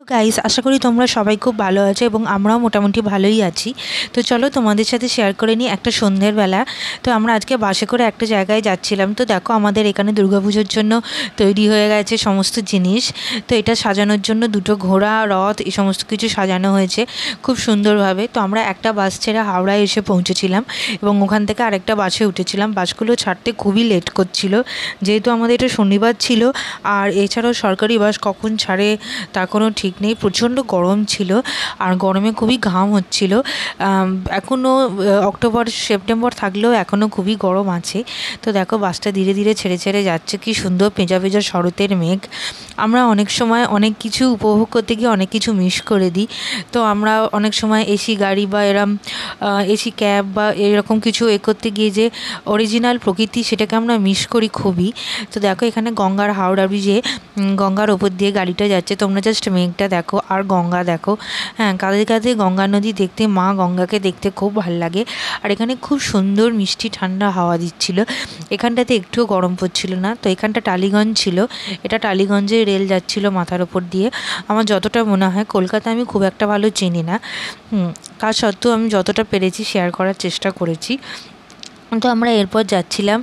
Guys, আশা করি তোমরা সবাই খুব ভালো আছো এবং আমরাও মোটামুটি ভালোই আছি। তো চলো তোমাদের সাথে শেয়ার করে নিই একটা সন্ধ্যের বেলা। তো আমরা আজকে বাসে করে একটা জায়গায় যাচ্ছিলাম। তো দেখো, আমাদের এখানে দুর্গাপুজোর জন্য তৈরি হয়ে গেছে সমস্ত জিনিস। তো এটা সাজানোর জন্য দুটো ঘোড়া, রথ, এই সমস্ত কিছু সাজানো হয়েছে খুব সুন্দরভাবে। তো আমরা একটা বাস ছেড়ে হাওড়ায় এসে পৌঁছেছিলাম এবং ওখান থেকে আরেকটা বাসে উঠেছিলাম। বাসগুলো ছাড়তে খুবই লেট করছিল, যেহেতু আমাদের এটা শনিবার ছিল। আর এছাড়াও সরকারি বাস কখন ছাড়ে তার কোনো ঠিক নেই। প্রচণ্ড গরম ছিল আর গরমে খুবই ঘাম হচ্ছিল। এখনও অক্টোবর সেপ্টেম্বর থাকলেও এখনও খুবই গরম আছে। তো দেখো, বাসটা ধীরে ধীরে ছেড়ে ছেড়ে যাচ্ছে। কি সুন্দর পেঁজা পেঁজা শরতের মেঘ। আমরা অনেক সময় অনেক কিছু উপভোগ করতে গিয়ে অনেক কিছু মিস করে দিই। তো আমরা অনেক সময় এসি গাড়ি বা এরম এসি ক্যাব বা এরকম কিছু করতে গিয়ে যে অরিজিনাল প্রকৃতি, সেটাকে আমরা মিস করি খুবই। তো দেখো, এখানে গঙ্গার হাওড়া ব্রিজে গঙ্গার ওপর দিয়ে গাড়িটা যাচ্ছে। তোমরা জাস্ট মেঘটা দেখো আর গঙ্গা দেখো। হ্যাঁ, কাঁধে কাঁধে গঙ্গা নদী দেখতে, মা গঙ্গাকে দেখতে খুব ভাল লাগে। আর এখানে খুব সুন্দর মিষ্টি ঠান্ডা হাওয়া দিচ্ছিল। এখানটাতে একটুও গরম পড়ছিল না। তো এখানটা টালিগঞ্জ ছিল। এটা টালিগঞ্জে রেল যাচ্ছিল মাথার ওপর দিয়ে। আমার যতটা মনে হয়, কলকাতা আমি খুব একটা ভালো চিনি না, তা সত্ত্বেও আমি যতটা পেরেছি শেয়ার করার চেষ্টা করেছি। তো আমরা এরপর যাচ্ছিলাম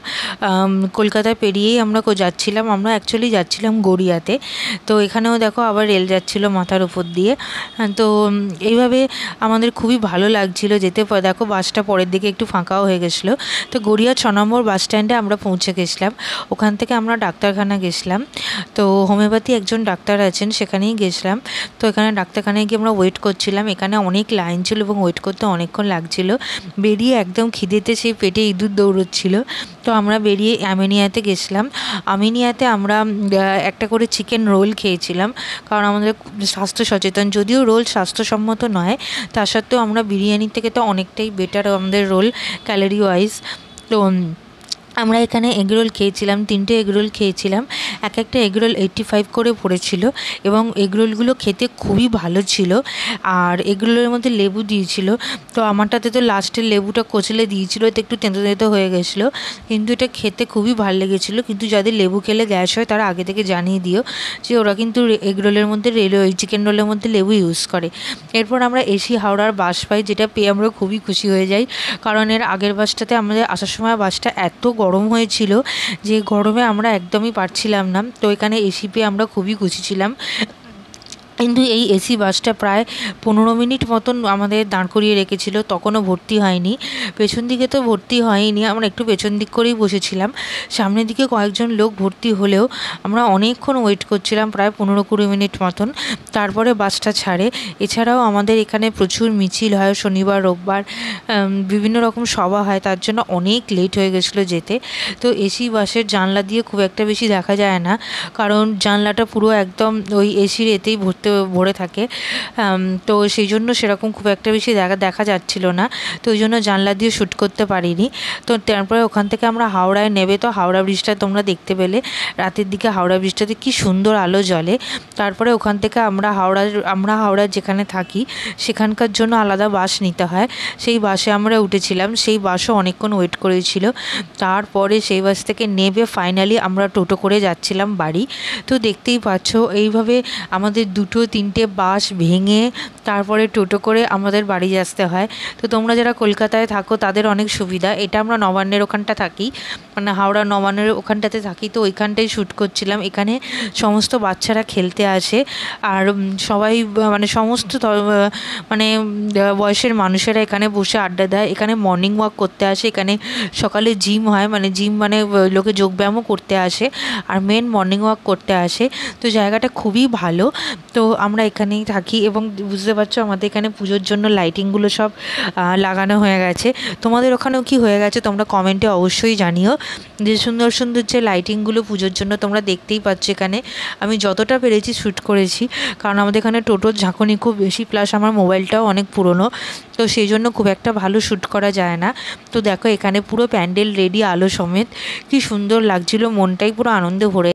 কলকাতা পেরিয়েই আমরা যাচ্ছিলাম। আমরা অ্যাকচুয়ালি যাচ্ছিলাম গড়িয়াতে। তো এখানেও দেখো আবার রেল যাচ্ছিলো মাথার উপর দিয়ে। তো এইভাবে আমাদের খুবই ভালো লাগছিলো যেতে। দেখো, বাসটা পরের দিকে একটু ফাঁকাও হয়ে গেছিলো। তো গড়িয়া 6 নম্বর বাস স্ট্যান্ডে আমরা পৌঁছে গেছিলাম। ওখান থেকে আমরা ডাক্তারখানা গেছিলাম। তো হোমিওপ্যাথি একজন ডাক্তার আছেন, সেখানেই গেছিলাম। তো এখানে ডাক্তারখানায় গিয়ে আমরা ওয়েট করছিলাম। এখানে অনেক লাইন ছিল এবং ওয়েট করতে অনেকক্ষণ লাগছিলো। বেরিয়ে একদম খিদেতে সেই পেটে ইঁদুর দৌড়চ্ছিল। তো আমরা বেরিয়ে আমিনিয়াতে গেছিলাম। আমিনিয়াতে আমরা একটা করে চিকেন রোল খেয়েছিলাম, কারণ আমাদের স্বাস্থ্য সচেতন। যদিও রোল স্বাস্থ্যসম্মত নয়, তা সত্ত্বেও আমরা বিরিয়ানির থেকে তো অনেকটাই বেটার আমাদের রোল ক্যালোরি ওয়াইজ। তো আমরা এখানে এগরোল খেয়েছিলাম, 3টে এগরোল খেয়েছিলাম। একটা এগরোল 85 করে পড়েছিল এবং এগরোলগুলো খেতে খুবই ভালো ছিল। আর এগরোলের মধ্যে লেবু দিয়েছিল। তো আমারটাতে তো লাস্টের লেবুটা কচলে দিয়েছিল, তো একটু তেঁতো তেঁতো হয়ে গেছিলো, কিন্তু এটা খেতে খুবই ভালো লেগেছিলো। কিন্তু যাদের লেবু খেলে গ্যাস হয় তারা আগে থেকে জানিয়ে দিও যে ওরা কিন্তু এগরোলের মধ্যে চিকেন রোলের মধ্যে লেবু ইউজ করে। এরপর আমরা এসি হাওড়ার বাস পাই, যেটা পেয়ে আমরা খুবই খুশি হয়ে যাই। কারণ এর আগের বাসটাতে আমাদের আসার সময় বাসটা এত গরম হয়েছিল যে গরমে আমরা একদমই পারছিলাম না। তো এখানে এসি পেয়ে আমরা খুবই খুশি ছিলাম। কিন্তু এই এসি বাসটা প্রায় 15 মিনিট মতন আমাদের দাঁড় করিয়ে রেখেছিল, তখনও ভর্তি হয়নি। পেছন দিকে তো ভর্তি হয়নি, আমরা একটু পেছন দিক করেই বসেছিলাম। সামনের দিকে কয়েকজন লোক ভর্তি হলেও আমরা অনেকক্ষণ ওয়েট করছিলাম, প্রায় 15-20 মিনিট মতন। তারপরে বাসটা ছাড়ে। এছাড়াও আমাদের এখানে প্রচুর মিছিল হয় শনিবার রোববার, বিভিন্ন রকম সভা হয়, তার জন্য অনেক লেট হয়ে গেছিলো যেতে। তো এসি বাসের জানলা দিয়ে খুব একটা বেশি দেখা যায় না, কারণ জানলাটা পুরো একদম ওই এসির এতেই ভরে থাকে। তো সেই জন্য সেরকম খুব একটা বেশি দেখা যাচ্ছিল না। তো ওই জন্য জানলা দিয়ে শ্যুট করতে পারিনি। তো তারপরে ওখান থেকে আমরা হাওড়ায় নেবে। তো হাওড়া ব্রিজটা তোমরা দেখতে পেলে, রাতের দিকে হাওড়া ব্রিজটাতে কি সুন্দর আলো জ্বলে। তারপরে ওখান থেকে আমরা হাওড়ার যেখানে থাকি সেখানকার জন্য আলাদা বাস নিতে হয়, সেই বাসে আমরা উঠেছিলাম। সেই বাসও অনেকক্ষণ ওয়েট করেছিল। তারপরে সেই বাস থেকে নেবে ফাইনালি আমরা টোটো করে যাচ্ছিলাম বাড়ি। তো দেখতেই পাচ্ছ, এইভাবে আমাদের 2-3টে বাস ভেঙে তারপরে টোটো করে আমাদের বাড়ি আসতে হয়। তো তোমরা যারা কলকাতায় থাকো তাদের অনেক সুবিধা। এটা আমরা নবান্নের ওখানটা থাকি, মানে হাওড়া নবান্নের ওখানটাতে থাকি। তো ওইখানটাই শ্যুট করছিলাম। এখানে সমস্ত বাচ্চারা খেলতে আসে আর সবাই মানে সমস্ত মানে বয়সের মানুষেরা এখানে বসে আড্ডা দেয়। এখানে মর্নিং ওয়াক করতে আসে। এখানে সকালে জিম হয়, মানে জিম মানে লোকে যোগব্যায়ামও করতে আসে আর মেন মর্নিং ওয়াক করতে আসে। তো জায়গাটা খুবই ভালো। তো আমরা এখানেই থাকি এবং বুঝতে পারছো আমাদের এখানে পুজোর জন্য লাইটিংগুলো সব লাগানো হয়ে গেছে। তোমাদের ওখানেও কি হয়ে গেছে তোমরা কমেন্টে অবশ্যই জানিও। যে সুন্দর সুন্দর যে লাইটিংগুলো পুজোর জন্য তোমরা দেখতেই পাচ্ছ। এখানে আমি যতটা পেরেছি শ্যুট করেছি, কারণ আমাদের এখানে টোটোর ঝাঁকুনি খুব বেশি, প্লাস আমার মোবাইলটাও অনেক পুরনো, তো সেই জন্য খুব একটা ভালো শ্যুট করা যায় না। তো দেখো, এখানে পুরো প্যান্ডেল রেডি আলো সমেত, কি সুন্দর লাগছিল, মনটাই পুরো আনন্দে ভরে